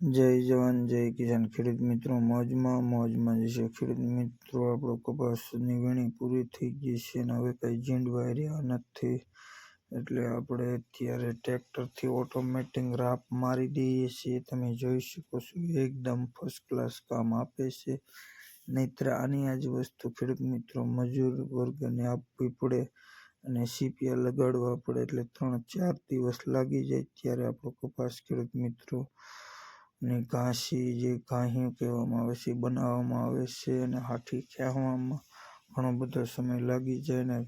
જય જવાન જય કિસાન ખેડૂત મિત્રો મોજમાં જશે ખેડૂત મિત્રો આપણો કપાસની વીણી પૂરી થઈ ગઈ છે અને હવે કઈ ઝીંડવા રહ્યા નથી એટલે આપણે અત્યારે ટ્રેક્ટરથી ઓટોમેટિક રાપ મારી દઈએ છીએ। તમે જોઈ શકો છો એકદમ ફર્સ્ટ ક્લાસ કામ આપે છે। નહીતર આની આ જ વસ્તુ ખેડૂત મિત્રો મજૂર વર્ગને આપવી પડે અને સીપિયા લગાડવા પડે એટલે 3-4 દિવસ લાગી જાય। ત્યારે આપણો કપાસ ખેડૂત મિત્રો ની ઘાસી જે ઘાહિયું કહેવામાં આવે છે બનાવવામાં આવે છે અને હાથી ખેંચવામાં ઘણો બધો સમય લાગી જાય ને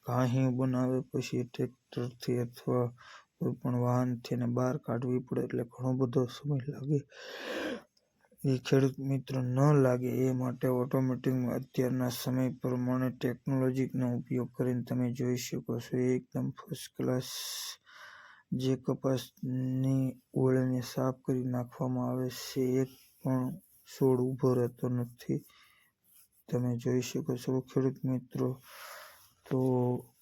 ઘાહિયું બનાવે પછી ટ્રેક્ટરથી અથવા કોઈ પણ વાહનથી એને બહાર કાઢવી પડે એટલે ઘણો બધો સમય લાગે। એ ખેડૂત મિત્રો ન લાગે એ માટે ઓટોમેટિક અત્યારના સમય પ્રમાણે ટેકનોલોજીનો ઉપયોગ કરીને તમે જોઈ શકો છો એકદમ ફર્સ્ટ ક્લાસ જે કપાસની ઓળને સાફ કરી નાખવામાં આવે છે। એક પણ છોડ ઊભો રહેતો નથી તમે જોઈ શકો છો ખેડૂત મિત્રો। તો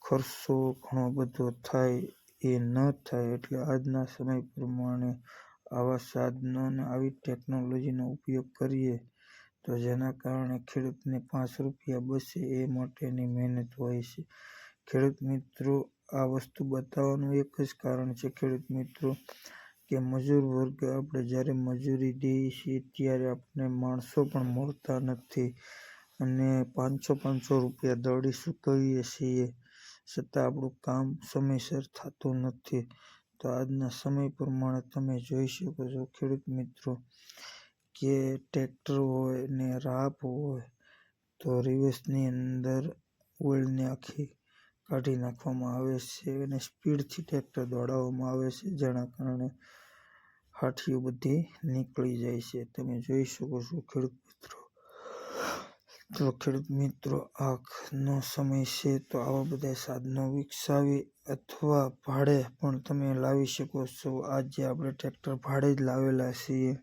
ખર્ચો ઘણો બધો થાય એ ન થાય એટલે આજના સમય પ્રમાણે આવા સાધનો અને આવી ટેકનોલોજીનો ઉપયોગ કરીએ તો જેના કારણે ખેડૂતને 5 રૂપિયા બચે એ માટેની મહેનત હોય છે। ખેડૂત મિત્રો આ વસ્તુ બતાવવાનું એક જ કારણ છે ખેડૂત મિત્રો કે મજૂર વર્ગ આપણે જ્યારે મજૂરી દઈએ છીએ ત્યારે આપણને માણસો પણ મળતા નથી અને 500 રૂપિયા દડી ચૂકવીએ છીએ છતાં આપણું કામ સમયસર થતું નથી। તો આજના સમય પ્રમાણે તમે જોઈ શકો છો ખેડૂત મિત્રો કે ટ્રેક્ટર હોય ને રાપ હોય તો રિવર્સની અંદર ઓઇલને આખી કાઢી નાખવામાં આવે છે અને સ્પીડથી ટ્રેક્ટર દોડાવવામાં આવે છે જેના કારણે હાથીઓ બધી નીકળી જાય છે તમે જોઈ શકો છો ખેડૂત મિત્રો। તો ખેડૂત મિત્રો આજનો સમય છે તો આવા બધા સાધનો વિકસાવી અથવા ભાડે પણ તમે લાવી શકો છો। આજે આપણે ટ્રેક્ટર ભાડે જ લાવેલા છીએ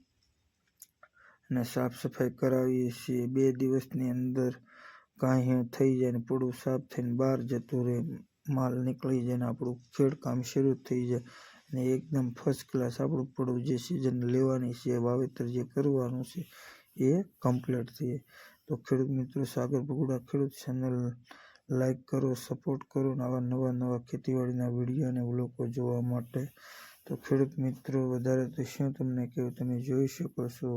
અને સાફ સફાઈ કરાવીએ છીએ 2 દિવસની અંદર ઘાહિયું થઈ જાય ને પડું સાફ થઈને બહાર જતું રહે માલ નીકળી જાય ને આપણું ખેડકામ શરૂ થઈ જાય અને એકદમ ફર્સ્ટ ક્લાસ આપણું પડું જે સિઝન લેવાની છે વાવેતર જે કરવાનું છે એ કમ્પ્લીટ થઈ જાય। તો ખેડૂત મિત્રો સાગર બગુડા ખેડૂત ચેનલ લાઈક કરો સપોર્ટ કરો અને આવા નવા ખેતીવાડીના વિડીયો અને વ્લોગો જોવા માટે। તો ખેડૂત મિત્રો વધારે તો શું તમને કહ્યું તમે જોઈ શકો છો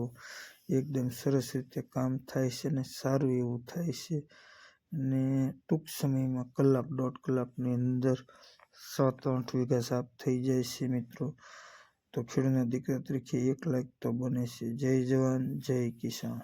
એકદમ સરસ રીતે કામ થાય છે અને સારું એવું થાય છે અને ટૂંક સમયમાં 1-1.5 કલાકની અંદર 7-8 વીઘા સાફ થઈ જાય છે મિત્રો। તો ખેડૂતના દીકરા તરીકે 1 લાઈક તો બને છે। જય જવાન જય કિસાન।